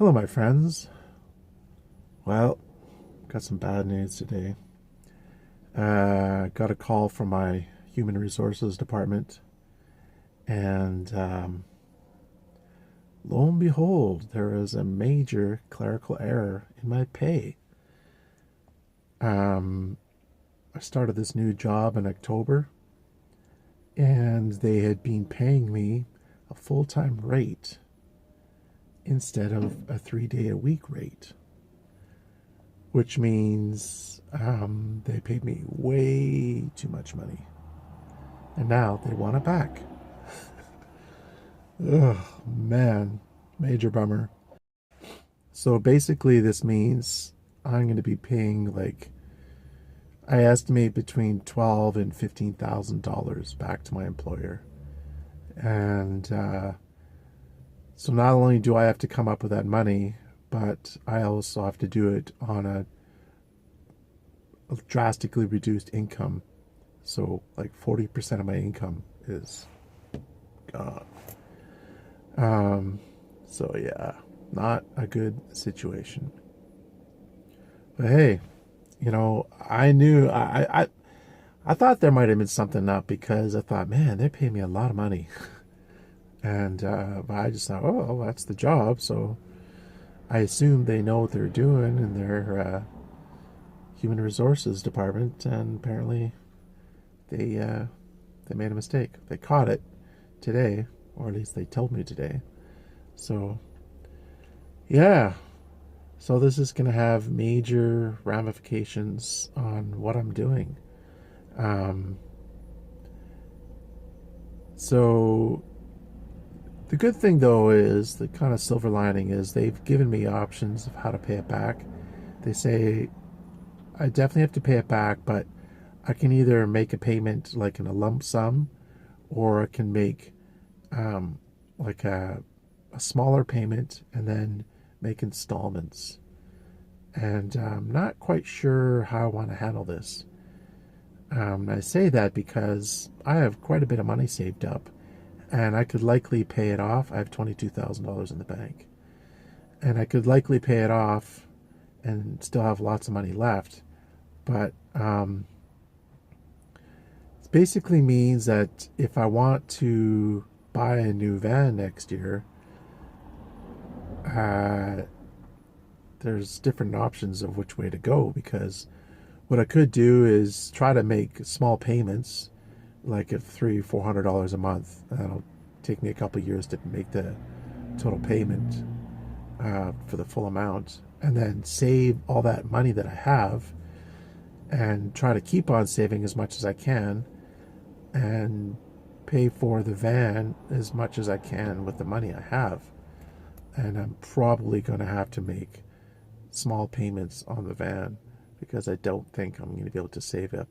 Hello, my friends. Well, got some bad news today. Got a call from my human resources department, and lo and behold, there is a major clerical error in my pay. Um, I started this new job in October, and they had been paying me a full time rate instead of a 3 day a week rate, which means they paid me way too much money. And now they want it back. Ugh, man, major bummer. So basically, this means I'm going to be paying I estimate between $12,000 and $15,000 back to my employer. And so not only do I have to come up with that money, but I also have to do it on a drastically reduced income. So like 40% of my income is gone. So yeah, not a good situation. But hey, I knew I thought there might have been something up because I thought, man, they're paying me a lot of money, and but I just thought, oh, well, that's the job, so I assume they know what they're doing in their human resources department, and apparently they made a mistake. They caught it today, or at least they told me today. So yeah, so this is going to have major ramifications on what I'm doing. Um, so the good thing though is the kind of silver lining is they've given me options of how to pay it back. They say I definitely have to pay it back, but I can either make a payment like in a lump sum, or I can make like a smaller payment and then make installments. And I'm not quite sure how I want to handle this. I say that because I have quite a bit of money saved up, and I could likely pay it off. I have $22,000 in the bank, and I could likely pay it off and still have lots of money left. But it basically means that if I want to buy a new van next year, uh, there's different options of which way to go, because what I could do is try to make small payments, like at $300-400 a month. That'll take me a couple of years to make the total payment for the full amount, and then save all that money that I have, and try to keep on saving as much as I can, and pay for the van as much as I can with the money I have. And I'm probably going to have to make small payments on the van, because I don't think I'm going to be able to save up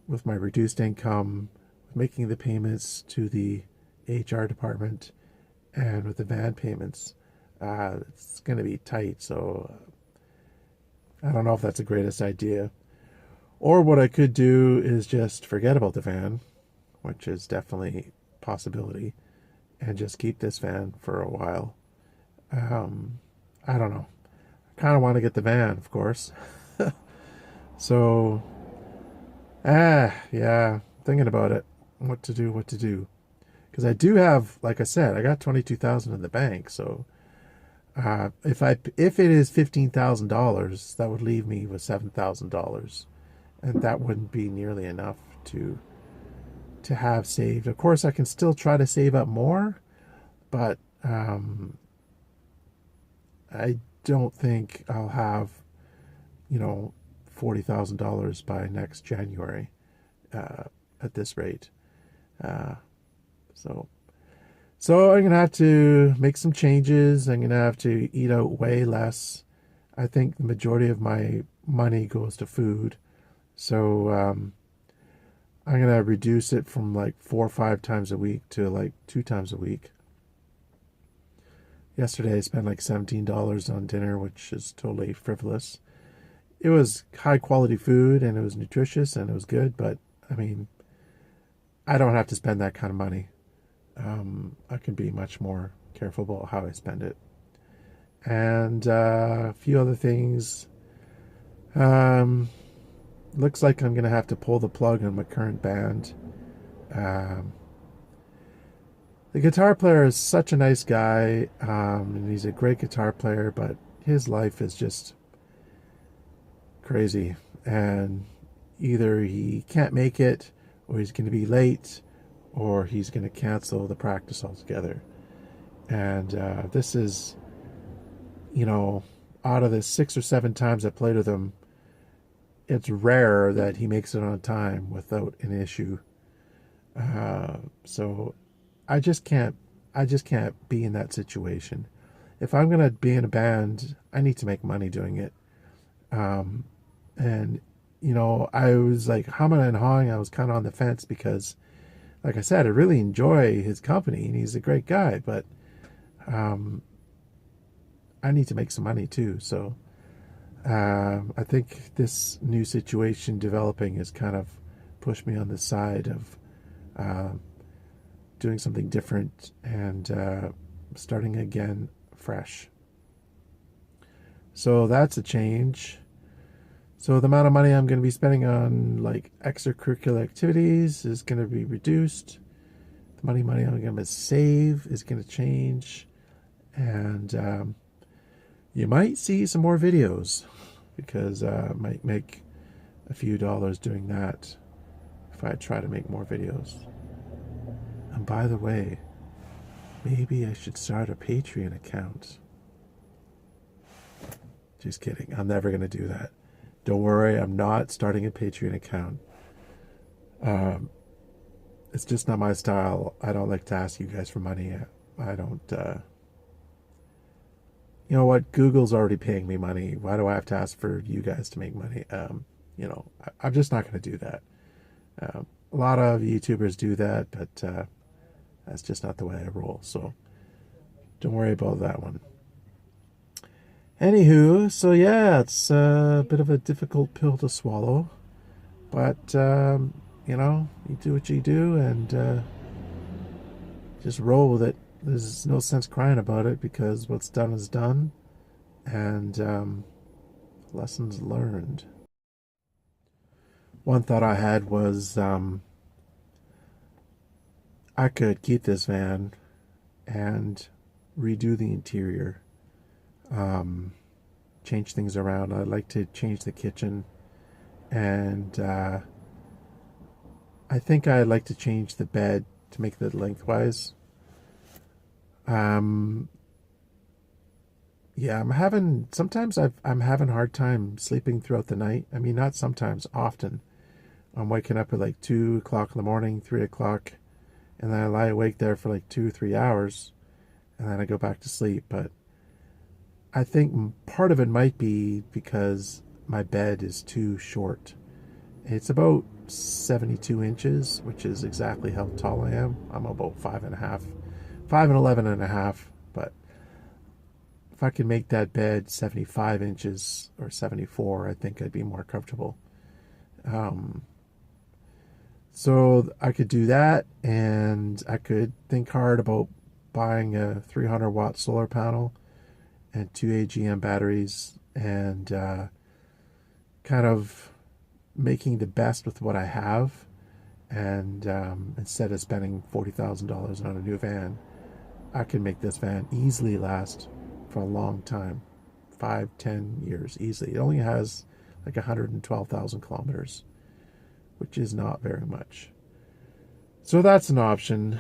with my reduced income, making the payments to the HR department, and with the van payments. It's going to be tight, so I don't know if that's the greatest idea. Or what I could do is just forget about the van, which is definitely a possibility, and just keep this van for a while. I don't know. I kind of want to get the van, of course. So, yeah, thinking about it, what to do. Because I do have, like I said, I got 22,000 in the bank. So, if it is $15,000, that would leave me with $7,000, and that wouldn't be nearly enough to have saved. Of course, I can still try to save up more, but I don't think I'll have, $40,000 by next January at this rate. Uh, so, so I'm gonna have to make some changes. I'm gonna have to eat out way less. I think the majority of my money goes to food, so I'm gonna reduce it from like 4 or 5 times a week to like 2 times a week. Yesterday I spent like $17 on dinner, which is totally frivolous. It was high quality food and it was nutritious and it was good, but I mean, I don't have to spend that kind of money. I can be much more careful about how I spend it. and a few other things. Um, Looks like I'm gonna have to pull the plug on my current band. Um, the guitar player is such a nice guy, and he's a great guitar player, but his life is just crazy. And either he can't make it, or he's going to be late, or he's going to cancel the practice altogether. And this is, you know, out of the 6 or 7 times I played with him, it's rare that he makes it on time without an issue. So I just can't be in that situation. If I'm gonna be in a band, I need to make money doing it. Um, and I was like humming and hawing. I was kind of on the fence because, like I said, I really enjoy his company and he's a great guy. But um, I need to make some money too. So I think this new situation developing has kind of pushed me on the side of uh, doing something different and starting again fresh. So that's a change. So the amount of money I'm going to be spending on like extracurricular activities is going to be reduced. The money I'm going to save is going to change, and you might see some more videos because I might make a few dollars doing that if I try to make more videos. And by the way, maybe I should start a Patreon account. Just kidding. I'm never going to do that. Don't worry, I'm not starting a Patreon account. It's just not my style. I don't like to ask you guys for money. I don't. You know what? Google's already paying me money. Why do I have to ask for you guys to make money? I'm just not going to do that. A lot of YouTubers do that, but that's just not the way I roll. So don't worry about that one. Anywho, so yeah, it's a bit of a difficult pill to swallow, but you do what you do and just roll with it. There's no sense crying about it because what's done is done, and lessons learned. One thought I had was I could keep this van and redo the interior. Change things around. I'd like to change the kitchen, and I think I'd like to change the bed to make it lengthwise. Yeah, I'm having a hard time sleeping throughout the night. I mean, not sometimes, often. I'm waking up at like 2 o'clock in the morning, 3 o'clock, and then I lie awake there for like 2 or 3 hours, and then I go back to sleep. But I think part of it might be because my bed is too short. It's about 72 inches, which is exactly how tall I am. I'm about 5.5, 5'11.5". But if I could make that bed 75 inches or 74, I think I'd be more comfortable. So I could do that, and I could think hard about buying a 300-watt solar panel and 2 AGM batteries, and kind of making the best with what I have. And instead of spending $40,000 on a new van, I can make this van easily last for a long time, 5-10 years easily. It only has like 112,000 kilometers, which is not very much. So that's an option.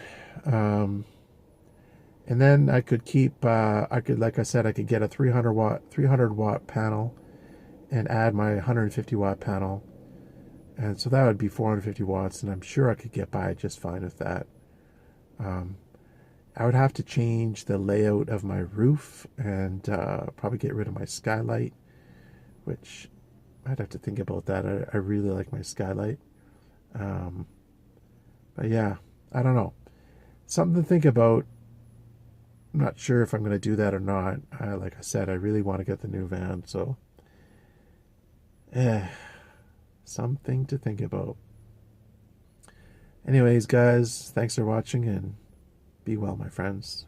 And then I could keep, like I said, I could get a 300 watt panel and add my 150 watt panel. And so that would be 450 watts, and I'm sure I could get by just fine with that. I would have to change the layout of my roof and probably get rid of my skylight, which I'd have to think about that. I really like my skylight. But yeah, I don't know. Something to think about. I'm not sure if I'm going to do that or not. Like I said, I really want to get the new van, so something to think about. Anyways, guys, thanks for watching, and be well, my friends.